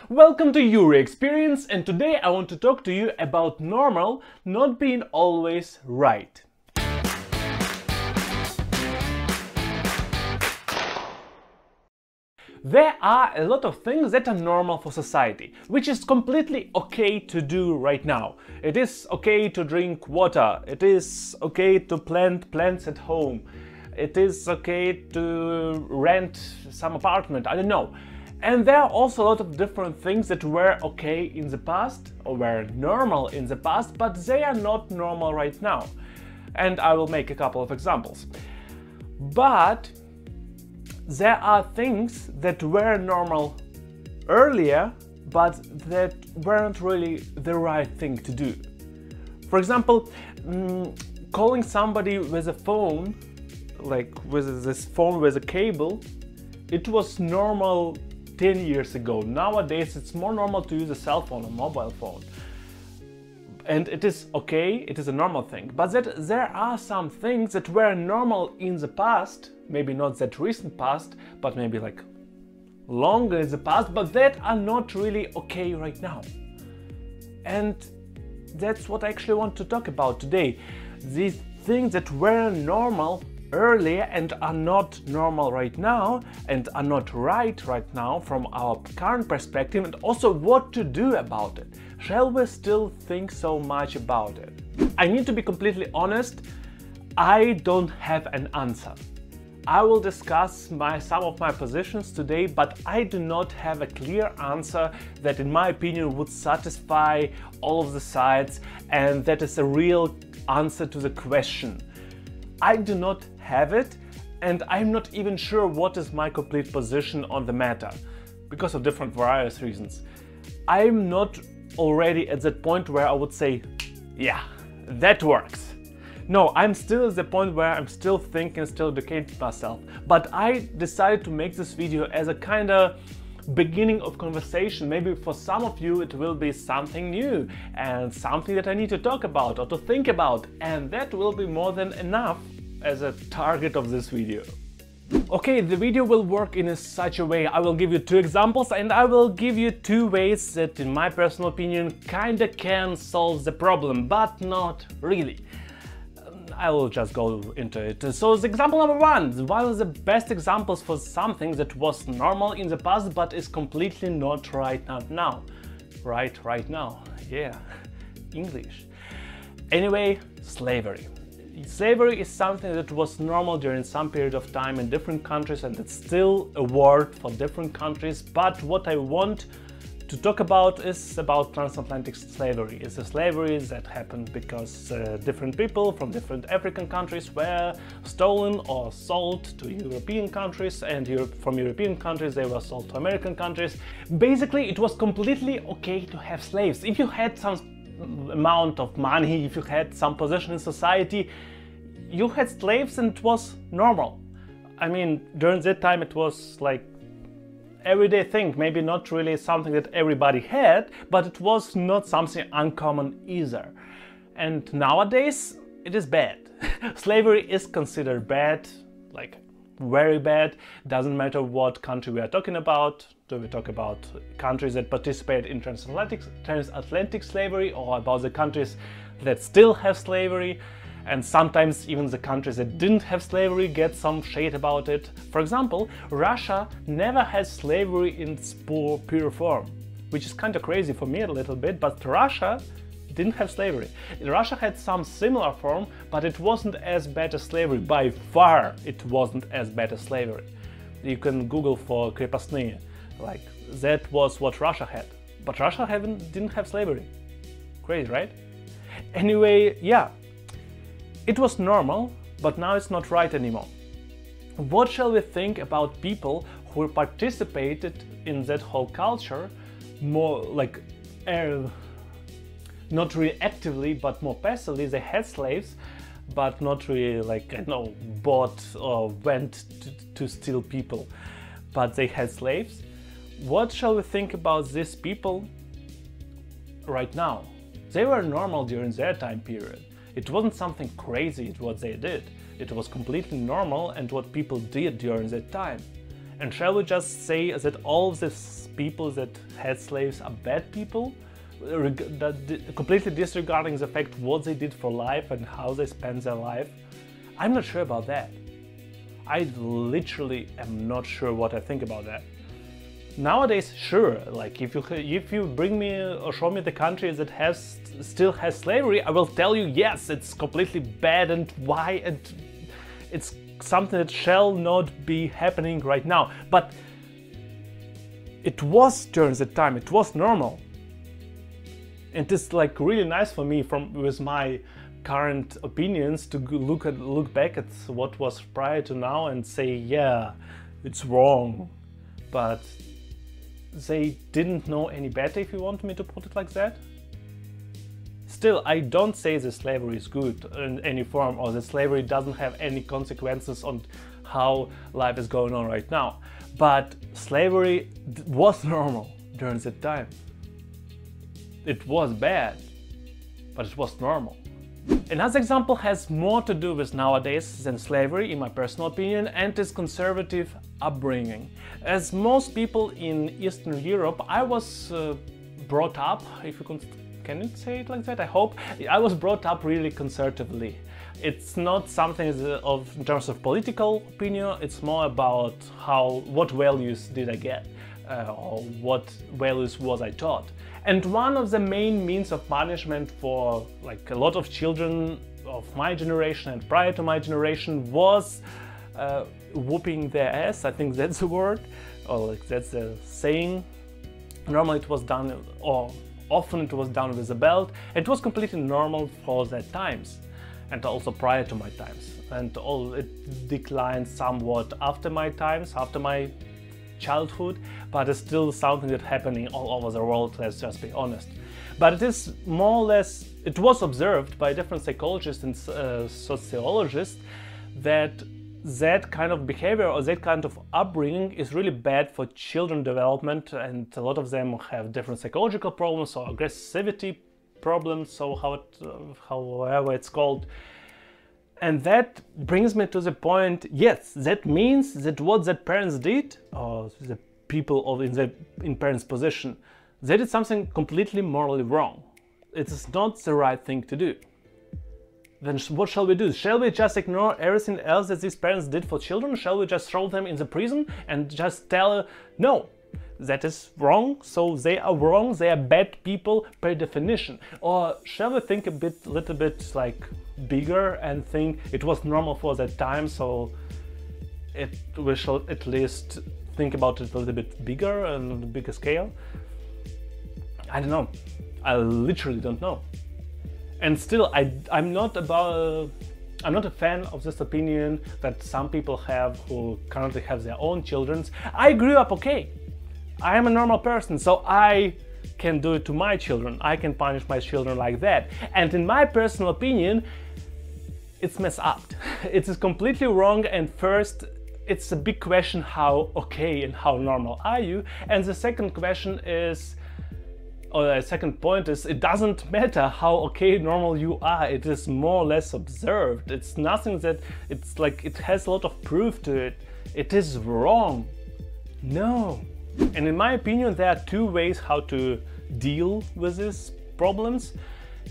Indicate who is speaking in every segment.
Speaker 1: Welcome to Yury Experience, and today I want to talk to you about normal not being always right. There are a lot of things that are normal for society, which is completely okay to do right now. It is okay to drink water, it is okay to plant plants at home, it is okay to rent some apartment, I don't know. And there are also a lot of different things that were okay in the past or were normal in the past, but they are not normal right now. And I will make a couple of examples. But there are things that were normal earlier, but that weren't really the right thing to do. For example, calling somebody with a phone, like with this phone with a cable, it was normal 10 years ago. Nowadays it's more normal to use a cell phone, a mobile phone. And it is okay, it is a normal thing. But there are some things that were normal in the past, maybe not that recent past, but maybe like longer in the past, but that are not really okay right now. And that's what I actually want to talk about today. These things that were normal earlier and are not normal right now and are not right now from our current perspective, and also what to do about it. Shall we still think so much about it? I need to be completely honest, I don't have an answer. I will discuss some of my positions today, but I do not have a clear answer that in my opinion would satisfy all of the sides and that is a real answer to the question. I do not have it, and I'm not even sure what is my complete position on the matter, because of different various reasons. I'm not already at that point where I would say, yeah, that works. No, I'm still at the point where I'm still thinking, still educating myself. But I decided to make this video as a kind of beginning of conversation. Maybe for some of you it will be something new and something that I need to talk about or to think about, and that will be more than enough as a target of this video. Okay, the video will work in such a way. I will give you two examples and I will give you two ways that in my personal opinion kinda can solve the problem, but not really. I will just go into it. So the example number one of the best examples for something that was normal in the past but is completely not right now. Right now, yeah, English. Anyway, slavery. Slavery is something that was normal during some period of time in different countries, and it's still a word for different countries. But what I want to talk about is about transatlantic slavery. It's a slavery that happened because different people from different African countries were stolen or sold to European countries, and from European countries they were sold to American countries. Basically, it was completely okay to have slaves. If you had some amount of money, if you had some position in society, you had slaves and it was normal. I mean, during that time it was like everyday thing, maybe not really something that everybody had, but it was not something uncommon either. And nowadays it is bad. Slavery is considered bad, like very bad. Doesn't matter what country we are talking about. Do we talk about countries that participate in transatlantic slavery, or about the countries that still have slavery? And sometimes even the countries that didn't have slavery get some shade about it. For example, Russia never had slavery in its pure form, which is kind of crazy for me a little bit, but Russia didn't have slavery. Russia had some similar form, but it wasn't as bad as slavery. By far it wasn't as bad as slavery. You can Google for крепостные. Like, that was what Russia had. But Russia didn't have slavery. Crazy, right? Anyway, yeah. It was normal, but now it's not right anymore. What shall we think about people who participated in that whole culture more like not really actively, but more passively? They had slaves, but not really like, I know, bought or went to steal people, but they had slaves. What shall we think about these people right now? They were normal during their time period. It wasn't something crazy what they did. It was completely normal and what people did during that time. And shall we just say that all these people that had slaves are bad people, completely disregarding the fact what they did for life and how they spent their life? I'm not sure about that. I literally am not sure what I think about that. Nowadays, sure, like if you bring me or show me the country that still has slavery, I will tell you yes, it's completely bad and why, and it's something that shall not be happening right now. But it was during the time, it was normal. And it's like really nice for me with my current opinions to look back at what was prior to now and say, yeah, it's wrong. But they didn't know any better, if you want me to put it like that. Still, I don't say that slavery is good in any form, or that slavery doesn't have any consequences on how life is going on right now. But slavery was normal during that time. It was bad, but it was normal. Another example has more to do with nowadays than slavery, in my personal opinion, and is conservative upbringing. As most people in Eastern Europe, I was brought up, if you can you say it like that? I hope. I was brought up really conservatively. It's not something in terms of political opinion, it's more about what values did I get, or what values was I taught. And one of the main means of punishment for like a lot of children of my generation and prior to my generation was whooping their ass. I think that's the word, or like that's the saying. Normally it was done, or often it was done with a belt. It was completely normal for their times, and also prior to my times. And it declined somewhat after my times, after my childhood, but it's still something that's happening all over the world, let's just be honest. But it is more or less, it was observed by different psychologists and sociologists that kind of behavior or that kind of upbringing is really bad for children development, and a lot of them have different psychological problems or aggressivity problems, or however it's called. And that brings me to the point, yes, that means that what that parents did, or the people in parents' position, they did something completely morally wrong. It is not the right thing to do. Then what shall we do? Shall we just ignore everything else that these parents did for children? Shall we just throw them in the prison and just tell, no, that is wrong, so they are wrong, they are bad people per definition? Or shall we think little bit like bigger and think it was normal for that time, so we should at least think about it a little bit bigger and on a bigger scale? I don't know. I literally don't know. And still, I'm not a fan of this opinion that some people have who currently have their own children. I grew up okay. I am a normal person, so I can do it to my children. I can punish my children like that. And in my personal opinion, it's messed up. It is completely wrong, and first, it's a big question how okay and how normal are you? And the second question is, or the second point is, it doesn't matter how okay normal you are, it is more or less observed. It's nothing that, it's like, it has a lot of proof to it. It is wrong. No. And in my opinion, there are two ways how to deal with these problems.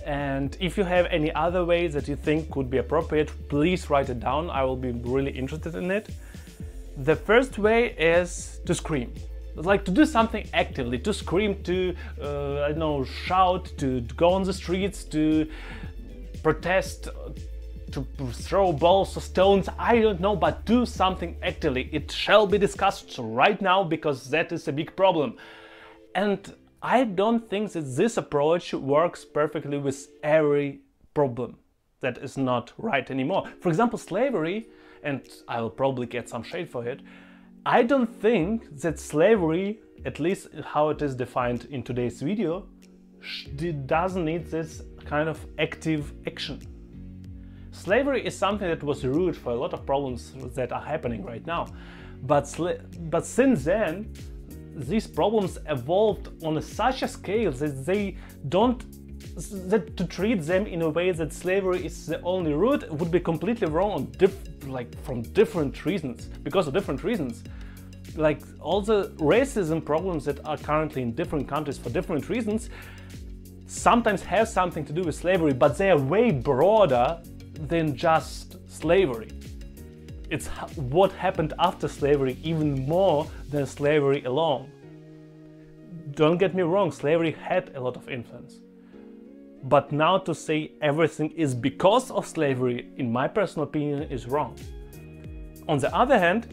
Speaker 1: And if you have any other ways that you think could be appropriate, please write it down. I will be really interested in it. The first way is to scream. Like to do something actively, to scream, to, I don't know, shout, to go on the streets, to protest, to throw balls or stones, I don't know, but do something actively. It shall be discussed right now, because that is a big problem. And I don't think that this approach works perfectly with every problem that is not right anymore. For example, slavery, and I will probably get some shade for it, I don't think that slavery, at least how it is defined in today's video, doesn't need this kind of active action. Slavery is something that was the root for a lot of problems that are happening right now. But since then, these problems evolved on such a scale that to treat them in a way that slavery is the only root would be completely wrong on from different reasons, because of different reasons. Like all the racism problems that are currently in different countries for different reasons sometimes have something to do with slavery, but they are way broader than just slavery. It's what happened after slavery even more than slavery alone. Don't get me wrong, slavery had a lot of influence. But now to say everything is because of slavery, in my personal opinion, is wrong. On the other hand,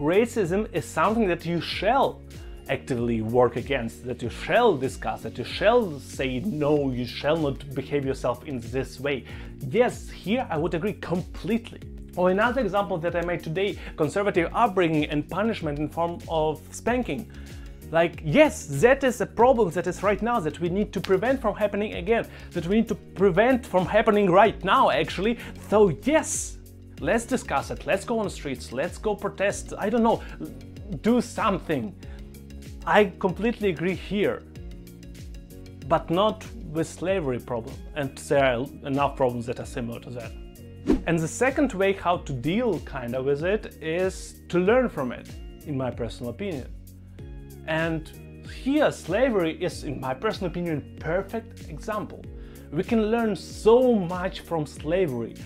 Speaker 1: racism is something that you shall actively work against, that you shall discuss, that you shall say no, you shall not behave yourself in this way. Yes, here I would agree completely. Or another example that I made today, conservative upbringing and punishment in form of spanking. Like, yes, that is a problem that is right now that we need to prevent from happening again, that we need to prevent from happening right now actually. So yes, let's discuss it, let's go on the streets, let's go protest, I don't know, do something. I completely agree here, but not with slavery problem, and there are enough problems that are similar to that. And the second way how to deal kind of with it is to learn from it, in my personal opinion. And here slavery is, in my personal opinion, a perfect example. We can learn so much from slavery,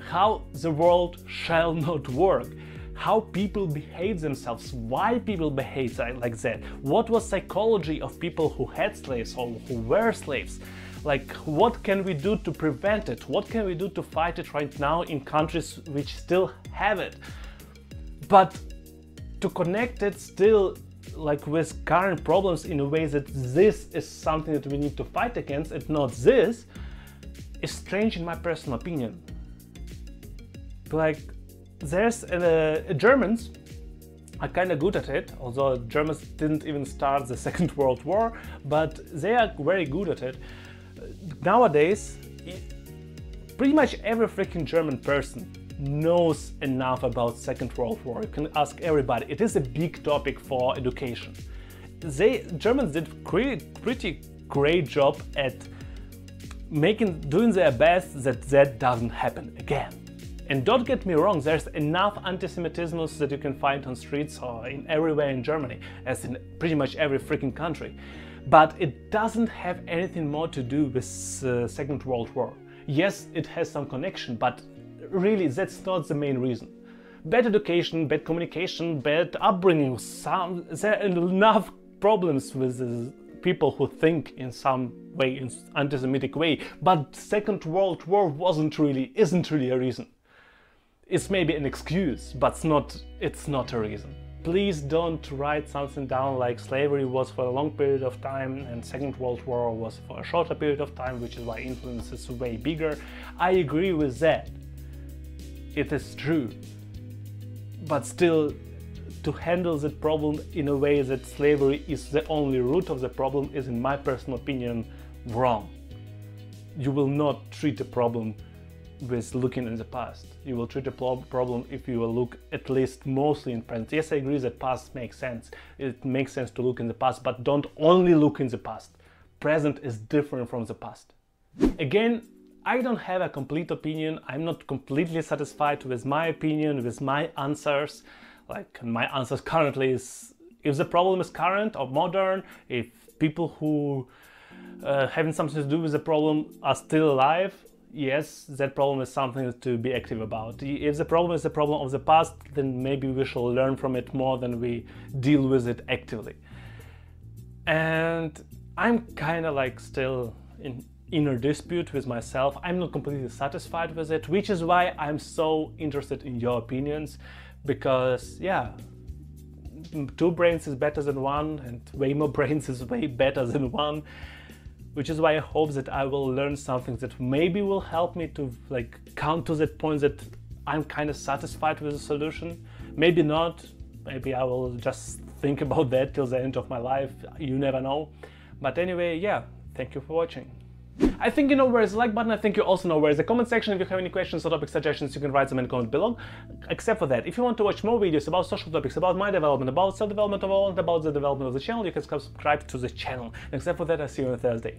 Speaker 1: how the world shall not work, how people behave themselves, why people behave like that, what was psychology of people who had slaves or who were slaves, like what can we do to prevent it, what can we do to fight it right now in countries which still have it. But to connect it still like with current problems in a way that this is something that we need to fight against and not this, is strange in my personal opinion. Like, there's Germans are kind of good at it, although Germans didn't even start the Second World War, but they are very good at it. Nowadays, pretty much every freaking German person knows enough about Second World War. You can ask everybody. It is a big topic for education. Germans did pretty great job at doing their best that doesn't happen again. And don't get me wrong, there's enough anti-Semitism that you can find on streets or everywhere in Germany, as in pretty much every freaking country. But it doesn't have anything more to do with Second World War. Yes, it has some connection, but really that's not the main reason. Bad education, bad communication, bad upbringing, there are enough problems with people who think in some way, in anti-Semitic way, but Second World War isn't really a reason. It's maybe an excuse, but it's not a reason. Please don't write something down like slavery was for a long period of time and Second World War was for a shorter period of time, which is why influence is way bigger. I agree with that. It is true. But still, to handle that problem in a way that slavery is the only root of the problem is, in my personal opinion, wrong. You will not treat a problem with looking in the past. You will treat a problem if you will look at least mostly in present. Yes, I agree that past makes sense. It makes sense to look in the past, but don't only look in the past. Present is different from the past. Again, I don't have a complete opinion. I'm not completely satisfied with my opinion, with my answers. Like, my answers currently is, if the problem is current or modern, if people who having something to do with the problem are still alive, yes, that problem is something to be active about. If the problem is the problem of the past, then maybe we shall learn from it more than we deal with it actively. And I'm kind of like still in inner dispute with myself. I'm not completely satisfied with it, which is why I'm so interested in your opinions, because yeah, 2 brains is better than 1 and way more brains is way better than 1. Which is why I hope that I will learn something that maybe will help me to like come to that point that I'm kind of satisfied with the solution. Maybe not. Maybe I will just think about that till the end of my life. You never know. But anyway, yeah, thank you for watching. I think you know where is the like button. I think you also know where is the comment section. If you have any questions or topic suggestions, you can write them in the comment below. Except for that, if you want to watch more videos about social topics, about my development, about self-development overall, and about the development of the channel, you can subscribe to the channel. Except for that, I see you on Thursday.